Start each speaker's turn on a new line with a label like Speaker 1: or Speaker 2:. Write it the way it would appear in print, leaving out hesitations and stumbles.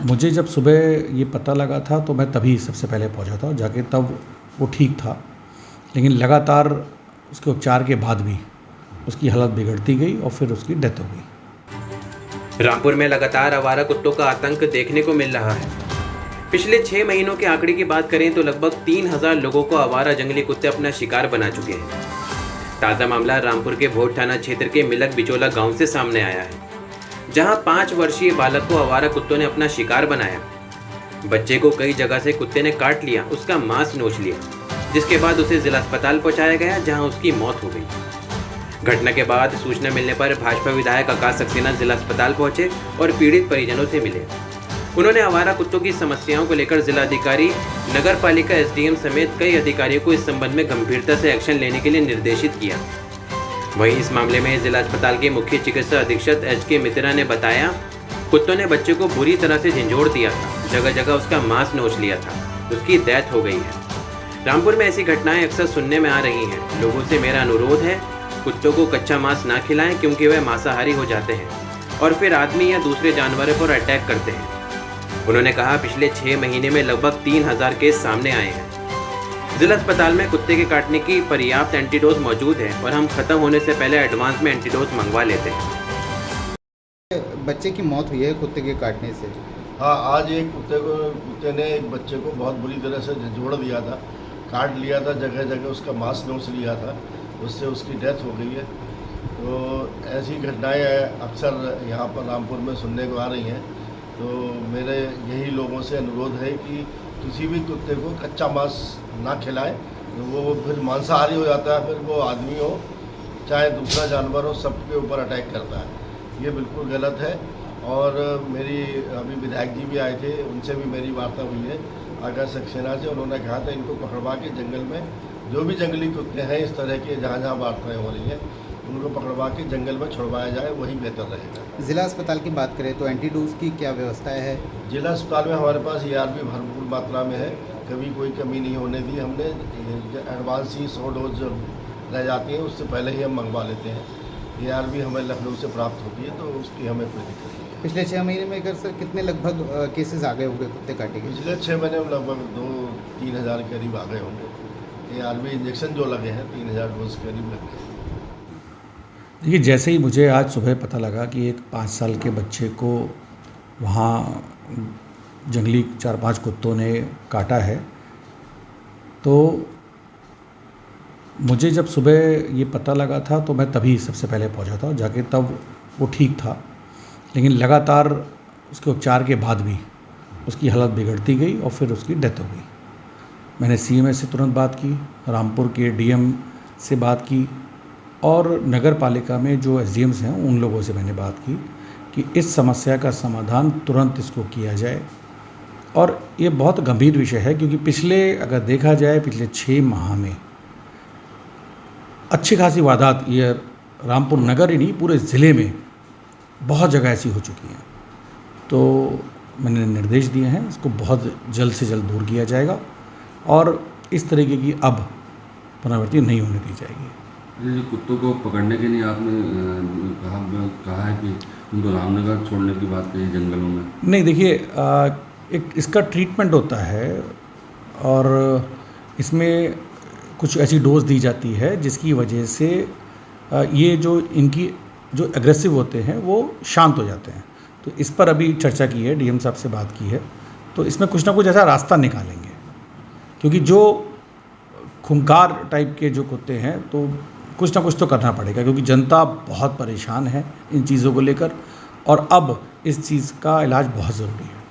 Speaker 1: मुझे जब सुबह ये पता लगा था तो मैं तभी सबसे पहले पहुंचा था, जाके तब वो ठीक था, लेकिन लगातार उसके उपचार के बाद भी उसकी हालत बिगड़ती गई और फिर उसकी डेथ हो गई।
Speaker 2: रामपुर में लगातार आवारा कुत्तों का आतंक देखने को मिल रहा है। पिछले 6 महीनों के आंकड़े की बात करें तो लगभग 3000 लोगों को आवारा जंगली कुत्ते अपना शिकार बना चुके हैं। ताज़ा मामला रामपुर के भोट थाना क्षेत्र के मिलक बिचोला गांव से सामने आया है, जहां 5 वर्षीय बालक को आवारा कुत्तों ने अपना शिकार बनाया। बच्चे को कई जगह से कुत्ते ने काट लिया, उसका मांस नोच लिया, जिसके बाद उसे जिला अस्पताल पहुंचाया गया, जहां उसकी मौत हो गई। घटना के बाद सूचना मिलने पर भाजपा विधायक आकाश सक्सेना जिला अस्पताल पहुंचे और पीड़ित परिजनों से मिले। उन्होंने आवारा कुत्तों की समस्याओं को लेकर जिलाधिकारी, नगर पालिका एसडीएम समेत कई अधिकारियों को इस संबंध में गंभीरता से एक्शन लेने के लिए निर्देशित किया। वहीं इस मामले में जिला अस्पताल के मुख्य चिकित्सा अधीक्षक एच.के. मित्रा ने बताया, कुत्तों ने बच्चे को बुरी तरह से झंझोड़ दिया था, जगह जगह उसका मांस नोच लिया था, उसकी डेथ हो गई है। रामपुर में ऐसी घटनाएं अक्सर सुनने में आ रही हैं। लोगों से मेरा अनुरोध है, कुत्तों को कच्चा मांस ना खिलाएं, क्योंकि वह मांसाहारी हो जाते हैं और फिर आदमी या दूसरे जानवरों पर अटैक करते हैं। उन्होंने कहा, पिछले 6 महीने में लगभग 3000 केस सामने आए हैं। जिला अस्पताल में कुत्ते के काटने की पर्याप्त एंटीडोज मौजूद है और हम खत्म होने से पहले एडवांस में एंटीडोज मंगवा लेते हैं।
Speaker 3: बच्चे की मौत हुई है कुत्ते के काटने से।
Speaker 4: हाँ, आज एक कुत्ते ने एक बच्चे को बहुत बुरी तरह से झंझोड़ दिया था, काट लिया था, जगह जगह उसका मांस नोच लिया था, उससे उसकी डेथ हो गई है। तो ऐसी घटनाएं अक्सर यहाँ पर रामपुर में सुनने को आ रही हैं। तो मेरे यही लोगों से अनुरोध है कि किसी भी कुत्ते को कच्चा मांस ना खिलाएं, वो फिर मांसाहारी हो जाता है, फिर वो आदमी हो चाहे दूसरा जानवर हो, सबके ऊपर अटैक करता है। ये बिल्कुल गलत है। और मेरी अभी विधायक जी भी आए थे, उनसे भी मेरी वार्ता हुई है आकाश सक्सेना से। उन्होंने कहा था इनको पकड़वा के जंगल में जो भी जंगली कुत्ते हैं इस तरह के, जहाँ जहाँ वार्ताएँ हो रही हैं, उनको पकड़वा के जंगल में छुड़वाया जाए, वही बेहतर रहेगा।
Speaker 3: जिला अस्पताल की बात करें तो एंटीडोज की क्या व्यवस्था है?
Speaker 4: जिला अस्पताल में हमारे पास ARV भरपूर मात्रा में है, कभी कोई कमी नहीं होने दी हमने। एडवांस ही 100 डोज रह जाती हैं, उससे पहले ही हम मंगवा लेते हैं। ARV हमें लखनऊ से प्राप्त होती है, तो उसकी हमें कोई दिक्कत नहीं है।
Speaker 3: पिछले 6 महीने में अगर सर कितने लगभग केसेस आ गए होंगे कुत्ते काटे के?
Speaker 4: पिछले 6 महीने में लगभग 2-3 हज़ार के करीब आ गए होंगे। ARV इंजेक्शन जो लगे हैं 3000 डोज के करीब लग गए।
Speaker 1: देखिए, जैसे ही मुझे आज सुबह पता लगा कि एक 5 साल के बच्चे को वहाँ जंगली 4-5 कुत्तों ने काटा है, तो मुझे जब सुबह ये पता लगा था तो मैं तभी सबसे पहले पहुंचा था, जाके तब वो ठीक था, लेकिन लगातार उसके उपचार के बाद भी उसकी हालत बिगड़ती गई और फिर उसकी डेथ हो गई। मैंने CMS से तुरंत बात की, रामपुर के DM से बात की और नगर पालिका में जो SDMs हैं उन लोगों से मैंने बात की कि इस समस्या का समाधान तुरंत इसको किया जाए। और ये बहुत गंभीर विषय है, क्योंकि अगर देखा जाए पिछले 6 माह में अच्छी खासी वारदात ये रामपुर नगर ही नहीं पूरे ज़िले में बहुत जगह ऐसी हो चुकी हैं। तो मैंने निर्देश दिए हैं, इसको बहुत जल्द से जल्द दूर किया जाएगा और इस तरीके की अब पुनरावृत्ति नहीं होने दी जाएगी।
Speaker 5: कुत्तों को पकड़ने के लिए आपने कहा है कि उनको रामनगर छोड़ने की बात कही जंगलों में? नहीं, देखिए, एक इसका ट्रीटमेंट होता है और इसमें कुछ ऐसी डोज दी जाती है जिसकी वजह से ये जो एग्रेसिव होते हैं वो शांत हो जाते हैं। तो इस पर अभी चर्चा की है, DM साहब से बात की है, तो इसमें कुछ ना कुछ ऐसा रास्ता निकालेंगे, क्योंकि जो खूंखार टाइप के जो कुत्ते हैं तो कुछ ना कुछ तो करना पड़ेगा, क्योंकि जनता बहुत परेशान है इन चीज़ों को लेकर और अब इस चीज़ का इलाज बहुत ज़रूरी है।